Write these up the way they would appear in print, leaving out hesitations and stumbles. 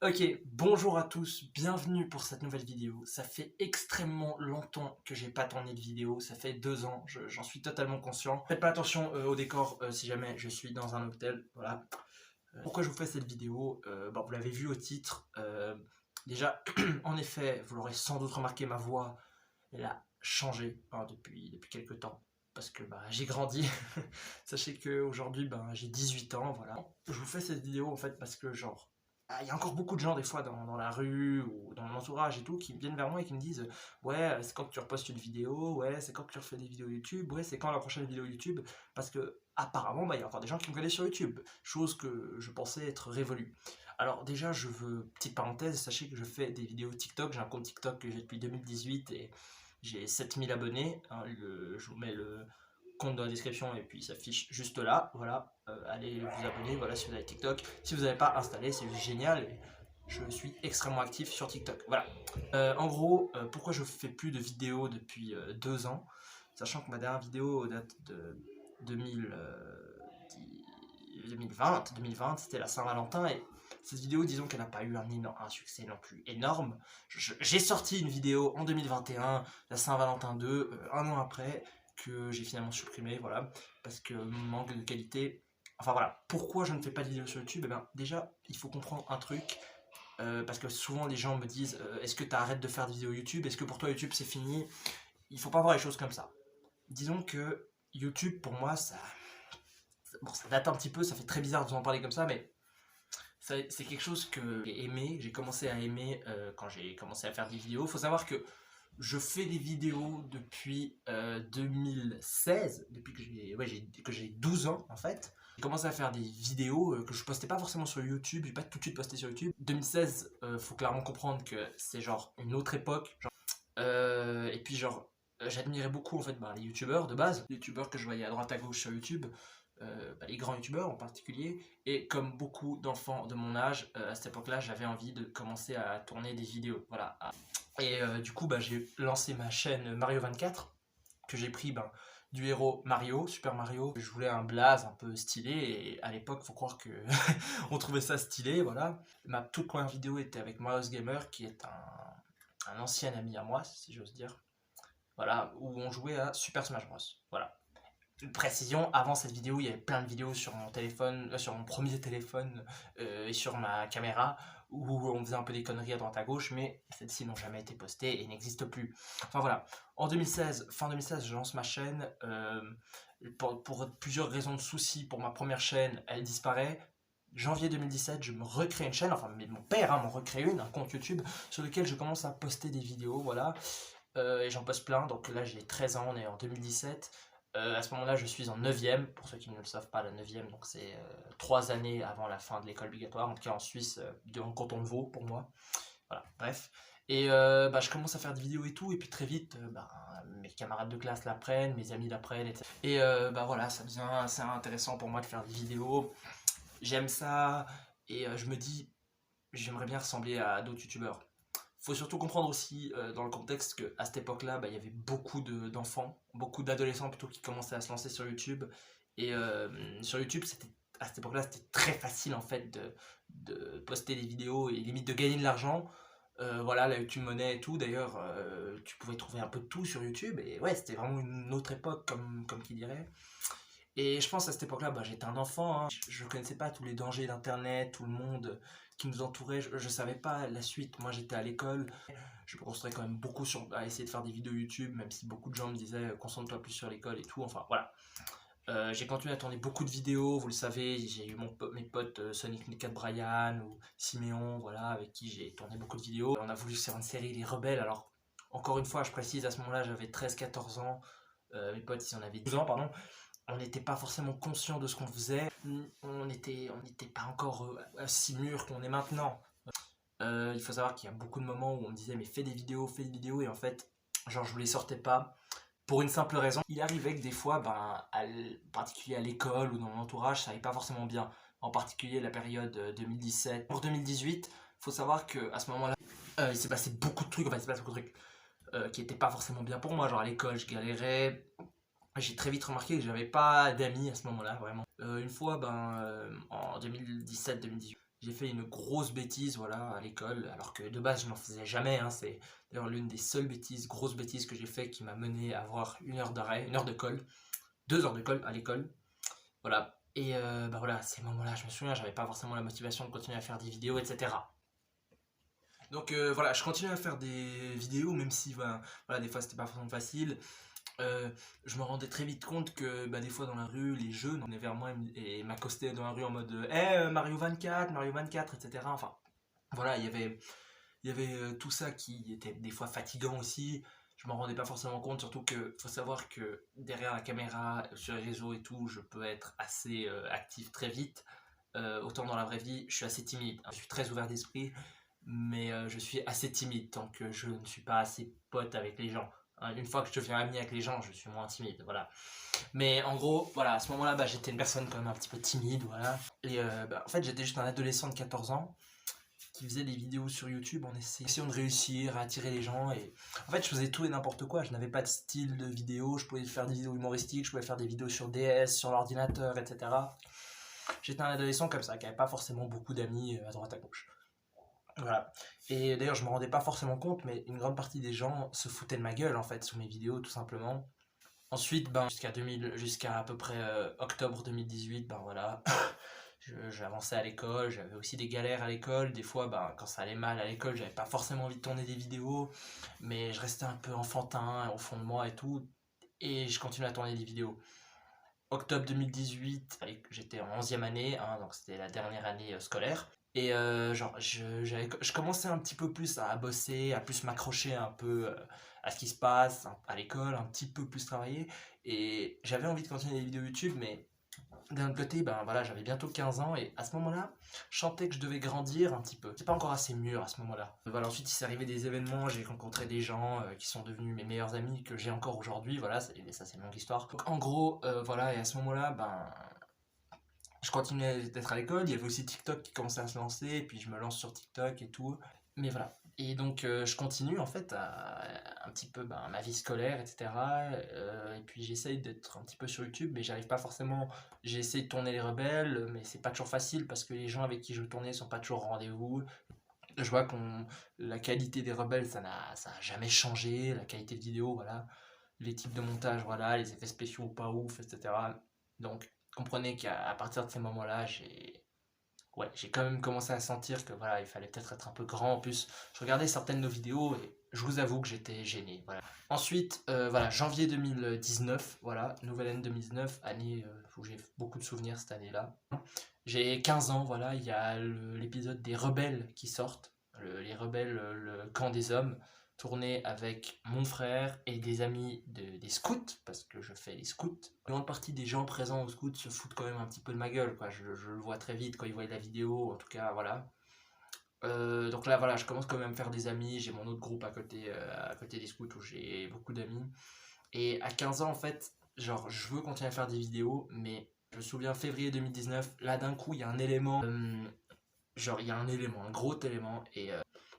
Ok, bonjour à tous, bienvenue pour cette nouvelle vidéo. Ça fait extrêmement longtemps que j'ai pas tourné de vidéo, ça fait 2 ans, j'en suis totalement conscient. Faites pas attention au décor si jamais je suis dans un hôtel, voilà. Pourquoi je vous fais cette vidéo Vous l'avez vu au titre. Déjà, en effet, vous l'aurez sans doute remarqué, ma voix, elle a changé depuis quelques temps. Parce que j'ai grandi. Sachez qu'aujourd'hui, j'ai 18 ans, voilà. Je vous fais cette vidéo en fait parce que il y a encore beaucoup de gens des fois dans la rue ou dans mon entourage et tout qui viennent vers moi et qui me disent ouais, c'est quand que tu repostes une vidéo, ouais, c'est quand que tu refais des vidéos YouTube, ouais, c'est quand la prochaine vidéo YouTube, parce que apparemment il y a encore des gens qui me connaissent sur YouTube, chose que je pensais être révolue. Alors déjà, petite parenthèse, sachez que je fais des vidéos TikTok, j'ai un compte TikTok que j'ai depuis 2018 et j'ai 7000 abonnés, hein. Je vous mets le compte dans la description et puis il s'affiche juste là, voilà. Allez vous abonner, voilà, si vous avez TikTok. Si vous n'avez pas installé, c'est juste génial. Et je suis extrêmement actif sur TikTok, voilà. En gros, pourquoi je fais plus de vidéos depuis 2 ans, sachant que ma dernière vidéo date de 2020, c'était la Saint-Valentin, et cette vidéo, disons qu'elle n'a pas eu un succès non plus énorme. J'ai sorti une vidéo en 2021, la Saint-Valentin 2, un an après, que j'ai finalement supprimé, voilà, parce que manque de qualité. Enfin voilà, pourquoi je ne fais pas de vidéos sur YouTube? Eh bien, déjà, il faut comprendre un truc, parce que souvent les gens me disent est-ce que tu arrêtes de faire des vidéos YouTube? Est-ce que pour toi YouTube c'est fini? Il faut pas voir les choses comme ça. Disons que YouTube, pour moi, bon, ça date un petit peu, ça fait très bizarre de vous en parler comme ça, mais c'est quelque chose que j'ai aimé, j'ai commencé à aimer quand j'ai commencé à faire des vidéos. Il faut savoir que je fais des vidéos depuis 2016, depuis que j'ai 12 ans en fait. J'ai commencé à faire des vidéos que je postais pas forcément sur YouTube, j'ai pas tout de suite posté sur YouTube. 2016, faut clairement comprendre que c'est genre une autre époque. Et puis j'admirais beaucoup en fait les youtubeurs de base, les youtubeurs que je voyais à droite à gauche sur YouTube, les grands youtubeurs en particulier. Et comme beaucoup d'enfants de mon âge, à cette époque-là, j'avais envie de commencer à tourner des vidéos. Voilà. Et du coup, j'ai lancé ma chaîne Mario24, que j'ai pris du héros Mario, Super Mario. Je voulais un blaze un peu stylé, et à l'époque, faut croire que on trouvait ça stylé, voilà. Ma toute première vidéo était avec Marius Gamer, qui est un ancien ami à moi, si j'ose dire. Voilà, où on jouait à Super Smash Bros. Voilà. Une précision, avant cette vidéo, il y avait plein de vidéos sur mon téléphone, sur mon premier téléphone et sur ma caméra, où on faisait un peu des conneries à droite à gauche, mais celles-ci n'ont jamais été postées et n'existent plus. Enfin voilà, en 2016, fin 2016, je lance ma chaîne. Pour plusieurs raisons de soucis, pour ma première chaîne, elle disparaît. Janvier 2017, je me recrée une chaîne, enfin mon père m'en recrée un compte YouTube, sur lequel je commence à poster des vidéos, voilà. Et j'en poste plein, donc là j'ai 13 ans, on est en 2017. À ce moment-là, je suis en 9e, pour ceux qui ne le savent pas, la 9e, donc c'est 3 années avant la fin de l'école obligatoire, en tout cas en Suisse, dans le canton de Vaud pour moi. Voilà, bref. Et je commence à faire des vidéos et tout, et puis très vite, mes camarades de classe l'apprennent, mes amis l'apprennent, etc. Et voilà, ça devient assez intéressant pour moi de faire des vidéos. J'aime ça, et je me dis, j'aimerais bien ressembler à d'autres youtubeurs. Faut surtout comprendre aussi dans le contexte qu'à cette époque-là, il y avait beaucoup d'enfants, beaucoup d'adolescents plutôt, qui commençaient à se lancer sur YouTube. Et sur YouTube, à cette époque-là, c'était très facile en fait de poster des vidéos et limite de gagner de l'argent. Voilà, la YouTube Money et tout. D'ailleurs, tu pouvais trouver un peu de tout sur YouTube. Et ouais, c'était vraiment une autre époque, comme qui dirait. Et je pense à cette époque-là, j'étais un enfant, hein. Je ne connaissais pas tous les dangers d'Internet, tout le monde qui nous entourait. Je ne savais pas la suite. Moi, j'étais à l'école. Je me concentrais quand même beaucoup à essayer de faire des vidéos YouTube, même si beaucoup de gens me disaient concentre-toi plus sur l'école et tout. Enfin, voilà. J'ai continué à tourner beaucoup de vidéos, vous le savez. J'ai eu mes potes Sonic 4 Brian ou Siméon, voilà, avec qui j'ai tourné beaucoup de vidéos. On a voulu faire une série Les Rebelles. Alors, encore une fois, je précise, à ce moment-là, j'avais 13-14 ans. Mes potes, ils en avaient 12 ans, pardon. On n'était pas forcément conscient de ce qu'on faisait. On n'était pas encore si mûr qu'on est maintenant. Il faut savoir qu'il y a beaucoup de moments où on me disait mais fais des vidéos, et en fait, genre je ne les sortais pas. Pour une simple raison, il arrivait que des fois, en particulier à l'école ou dans mon entourage, ça n'allait pas forcément bien. En particulier la période 2017. Pour 2018, il faut savoir qu'à ce moment-là, il s'est passé beaucoup de trucs, enfin il s'est passé beaucoup de trucs qui n'étaient pas forcément bien pour moi. Genre à l'école, je galérais. J'ai très vite remarqué que j'avais pas d'amis à ce moment-là, vraiment. Une fois, en 2017-2018, j'ai fait une grosse bêtise, voilà, à l'école, alors que de base je n'en faisais jamais, hein. C'est d'ailleurs l'une des seules bêtises, grosses bêtises que j'ai fait qui m'a mené à avoir 1 heure d'arrêt, 1 heure de colle, 2 heures de colle à l'école, voilà. Et bah voilà, à ces moments-là, je me souviens, j'avais pas forcément la motivation de continuer à faire des vidéos, etc. Donc voilà, je continue à faire des vidéos, même si voilà, des fois c'était pas forcément facile. Je me rendais très vite compte que des fois dans la rue, les jeunes venaient vers moi et m'accostaient dans la rue en mode Mario 24, Mario 24, etc. Enfin, voilà, il y avait tout ça qui était des fois fatigant aussi. Je m'en rendais pas forcément compte, surtout que faut savoir que derrière la caméra, sur les réseaux et tout, je peux être assez actif très vite. Autant dans la vraie vie, je suis assez timide. Je suis très ouvert d'esprit, mais je suis assez timide tant que je ne suis pas assez pote avec les gens. Hein, une fois que je deviens ami avec les gens, je suis moins timide, voilà. Mais en gros, voilà, à ce moment-là, j'étais une personne quand même un petit peu timide, voilà. Et en fait, j'étais juste un adolescent de 14 ans qui faisait des vidéos sur YouTube en essayant de réussir à attirer les gens. Et en fait, je faisais tout et n'importe quoi. Je n'avais pas de style de vidéo. Je pouvais faire des vidéos humoristiques, je pouvais faire des vidéos sur DS, sur l'ordinateur, etc. J'étais un adolescent comme ça, qui n'avait pas forcément beaucoup d'amis à droite à gauche. Voilà. Et d'ailleurs, je me rendais pas forcément compte, mais une grande partie des gens se foutaient de ma gueule en fait sur mes vidéos, tout simplement. Ensuite, jusqu'à à peu près octobre 2018, voilà, j'avançais à l'école, j'avais aussi des galères à l'école. Des fois, quand ça allait mal à l'école, j'avais pas forcément envie de tourner des vidéos, mais je restais un peu enfantin au fond de moi et tout, et je continuais à tourner des vidéos. Octobre 2018, j'étais en 11e année, hein, donc c'était la dernière année scolaire. Et je commençais un petit peu plus à bosser, à plus m'accrocher un peu à ce qui se passe à l'école, un petit peu plus travailler. Et j'avais envie de continuer les vidéos YouTube, mais d'un autre côté, voilà, j'avais bientôt 15 ans et à ce moment-là, je sentais que je devais grandir un petit peu. C'est pas encore assez mûr à ce moment-là. Voilà, ensuite, il s'est arrivé des événements, j'ai rencontré des gens qui sont devenus mes meilleurs amis que j'ai encore aujourd'hui. Voilà, ça c'est une longue histoire. Donc en gros, voilà, et à ce moment-là, je continuais d'être à l'école. Il y avait aussi TikTok qui commençait à se lancer, et puis je me lance sur TikTok et tout. Mais voilà. Et donc je continue en fait un petit peu ma vie scolaire, etc. Et puis j'essaye d'être un petit peu sur YouTube, mais j'arrive pas forcément. J'ai essayé de tourner les rebelles, mais c'est pas toujours facile parce que les gens avec qui je tournais sont pas toujours au rendez-vous. Je vois que la qualité des rebelles, ça n'a jamais changé. La qualité de vidéo, voilà. Les types de montage, voilà. Les effets spéciaux pas ouf, etc. Donc comprenez qu'à partir de ces moments-là, j'ai quand même commencé à sentir que voilà, il fallait peut-être être un peu grand. En plus, je regardais certaines de nos vidéos et je vous avoue que j'étais gêné. Voilà. Ensuite, voilà, janvier 2019, voilà, nouvelle année 2019, année où j'ai beaucoup de souvenirs cette année-là. J'ai 15 ans, voilà, il y a l'épisode des Rebelles qui sortent, les Rebelles, le camp des hommes, tourné avec mon frère et des amis des scouts, parce que je fais les scouts. Une grande partie des gens présents aux scouts se foutent quand même un petit peu de ma gueule, quoi. Je le vois très vite quand ils voient la vidéo, en tout cas, voilà. Donc là, voilà, je commence quand même à me faire des amis. J'ai mon autre groupe à côté des scouts où j'ai beaucoup d'amis. Et à 15 ans, en fait, genre, je veux continuer à faire des vidéos, mais je me souviens, février 2019, là d'un coup, il y a un élément, il y a un élément, un gros élément, et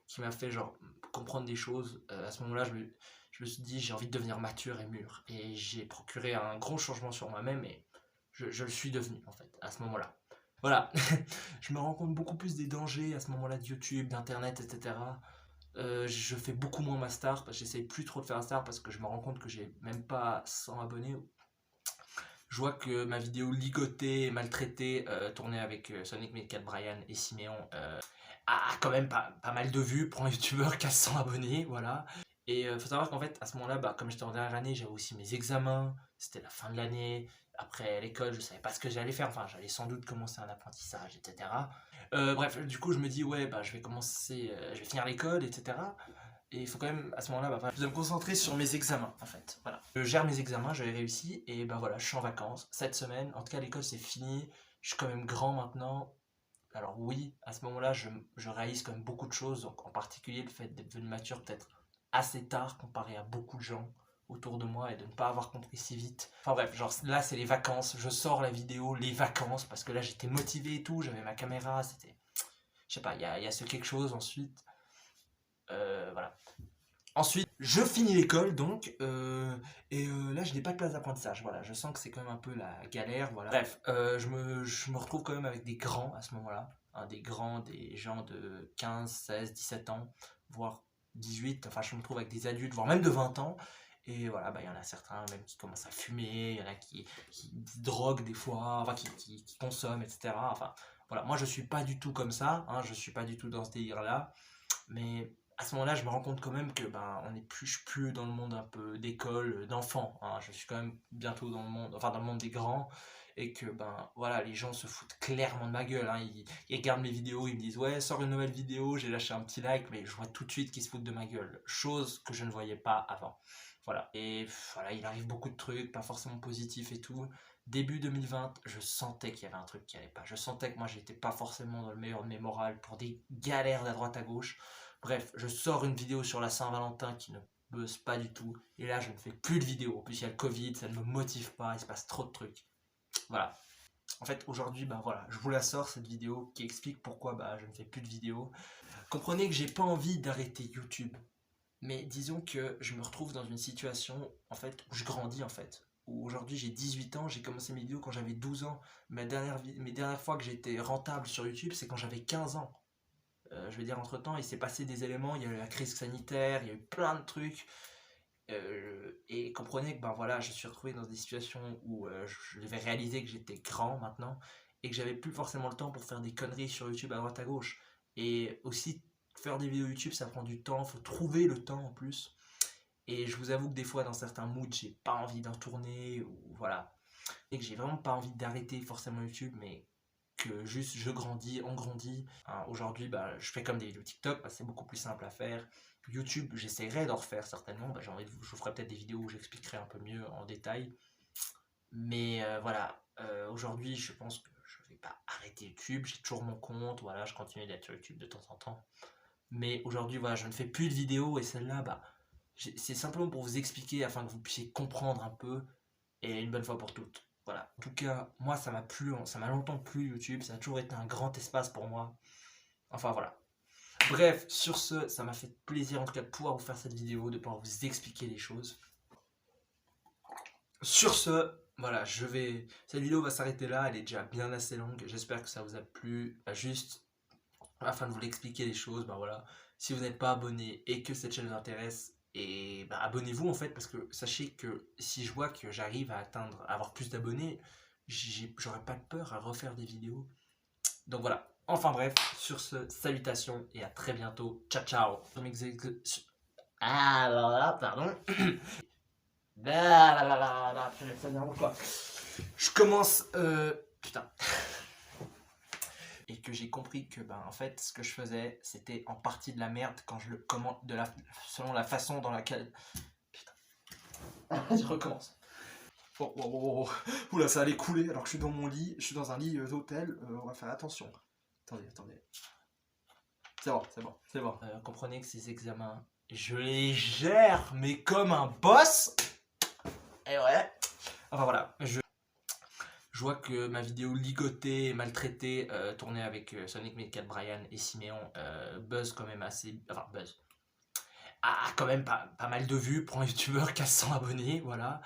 qui m'a fait, genre, comprendre des choses. À ce moment-là, je me suis dit, j'ai envie de devenir mature et mûr. Et j'ai procuré un gros changement sur moi-même, et je le suis devenu, en fait, à ce moment-là. Voilà, je me rends compte beaucoup plus des dangers à ce moment-là de YouTube, d'Internet, etc. Je fais beaucoup moins ma star, parce que j'essaye plus trop de faire la star, parce que je me rends compte que j'ai même pas 100 abonnés. Je vois que ma vidéo ligotée et maltraitée, tournée avec Sonic Metal Brian et Siméon, a quand même pas mal de vues pour un youtubeur qui a 100 abonnés, voilà. Et faut savoir qu'en fait, à ce moment-là, comme j'étais en dernière année, j'avais aussi mes examens, c'était la fin de l'année. Après l'école, je savais pas ce que j'allais faire, enfin, j'allais sans doute commencer un apprentissage, etc. Bref, du coup, je me dis, ouais, je vais commencer, je vais finir l'école, etc. Et il faut quand même, à ce moment-là, je dois me concentrer sur mes examens, en fait. Voilà. Je gère mes examens, j'avais réussi, et voilà, je suis en vacances. Cette semaine, en tout cas, l'école, c'est fini. Je suis quand même grand maintenant. Alors oui, à ce moment-là, je réalise quand même beaucoup de choses, donc en particulier le fait d'être devenu mature peut-être assez tard comparé à beaucoup de gens autour de moi et de ne pas avoir compris si vite. Enfin bref, genre là c'est les vacances, je sors la vidéo, les vacances, parce que là j'étais motivé et tout, j'avais ma caméra, c'était... Je sais pas, il y a ce quelque chose ensuite. Voilà. Ensuite, je finis l'école donc, et là je n'ai pas de place d'apprentissage, voilà, je sens que c'est quand même un peu la galère, voilà. Bref, je me retrouve quand même avec des grands à ce moment-là, des grands, des gens de 15, 16, 17 ans, voire 18, enfin je me trouve avec des adultes, voire même de 20 ans, et voilà, il y en a certains même qui commencent à fumer, il y en a qui se droguent des fois, enfin qui consomment, etc. Enfin voilà, moi je suis pas du tout comme ça, hein, je suis pas du tout dans ce délire-là, mais à ce moment-là, je me rends compte quand même que on n'est plus, je suis plus dans le monde un peu d'école, d'enfants, hein. Je suis quand même bientôt dans le monde, enfin dans le monde des grands, et que voilà, les gens se foutent clairement de ma gueule, hein. Ils regardent mes vidéos, ils me disent ouais, sors une nouvelle vidéo, j'ai lâché un petit like, mais je vois tout de suite qu'ils se foutent de ma gueule, chose que je ne voyais pas avant. Voilà, et voilà, il arrive beaucoup de trucs, pas forcément positifs et tout. Début 2020, je sentais qu'il y avait un truc qui allait pas. Je sentais que moi, j'étais pas forcément dans le meilleur de mes morales pour des galères d'à droite à gauche. Bref, je sors une vidéo sur la Saint-Valentin qui ne buzz pas du tout. Et là, je ne fais plus de vidéos. En plus, il y a le Covid, ça ne me motive pas, il se passe trop de trucs. Voilà. En fait, aujourd'hui, voilà, je vous la sors cette vidéo qui explique pourquoi je ne fais plus de vidéos. Comprenez que j'ai pas envie d'arrêter YouTube. Mais disons que je me retrouve dans une situation en fait où je grandis en fait. Où aujourd'hui j'ai 18 ans, j'ai commencé mes vidéos quand j'avais 12 ans. Mes dernières fois que j'étais rentable sur YouTube, c'est quand j'avais 15 ans. Je veux dire, entre-temps, il s'est passé des éléments, il y a eu la crise sanitaire, il y a eu plein de trucs. Et comprenez que voilà, je suis retrouvé dans des situations où je devais réaliser que j'étais grand maintenant et que j'avais plus forcément le temps pour faire des conneries sur YouTube à droite à gauche. Et aussi, faire des vidéos YouTube, ça prend du temps, faut trouver le temps en plus. Et je vous avoue que des fois, dans certains moods, j'ai pas envie d'en tourner, ou voilà. Et que j'ai vraiment pas envie d'arrêter forcément YouTube, mais que juste je grandis, on grandit. Hein, aujourd'hui, je fais comme des vidéos TikTok, c'est beaucoup plus simple à faire. YouTube, j'essaierai d'en refaire certainement. Je vous ferai peut-être des vidéos où j'expliquerai un peu mieux en détail. Mais voilà, aujourd'hui, je pense que je vais pas arrêter YouTube. J'ai toujours mon compte, voilà, je continue d'être sur YouTube de temps en temps. Mais aujourd'hui, voilà, je ne fais plus de vidéos et celle-là, c'est simplement pour vous expliquer afin que vous puissiez comprendre un peu et une bonne fois pour toutes. Voilà. En tout cas, moi, ça m'a plu, ça m'a longtemps plu YouTube, ça a toujours été un grand espace pour moi. Enfin voilà. Bref, sur ce, ça m'a fait plaisir en tout cas de pouvoir vous faire cette vidéo, de pouvoir vous expliquer les choses. Sur ce, voilà, cette vidéo va s'arrêter là, elle est déjà bien assez longue, j'espère que ça vous a plu. Juste afin de vous l'expliquer les choses, voilà. Si vous n'êtes pas abonné et que cette chaîne vous intéresse, et abonnez-vous en fait, parce que sachez que si je vois que j'arrive à avoir plus d'abonnés, j'aurai pas de peur à refaire des vidéos. Donc voilà. Enfin bref, sur ce, salutations et à très bientôt. Ciao ciao. Ah là là, pardon. Je commence. Putain. Et que j'ai compris que en fait ce que je faisais c'était en partie de la merde quand je le commande selon la façon dans laquelle. Putain. Je recommence. Oh. Oula, ça allait couler alors que je suis dans mon lit, je suis dans un lit d'hôtel, on va faire attention. Attendez. C'est bon. Comprenez que ces examens, je les gère, mais comme un boss. Et ouais. Enfin voilà, je vois que ma vidéo ligotée et maltraitée, tournée avec Sonic Midcat Brian et Siméon, buzz quand même assez. Enfin, buzz. Ah, quand même pas mal de vues pour un youtubeur qui a 100 abonnés, voilà.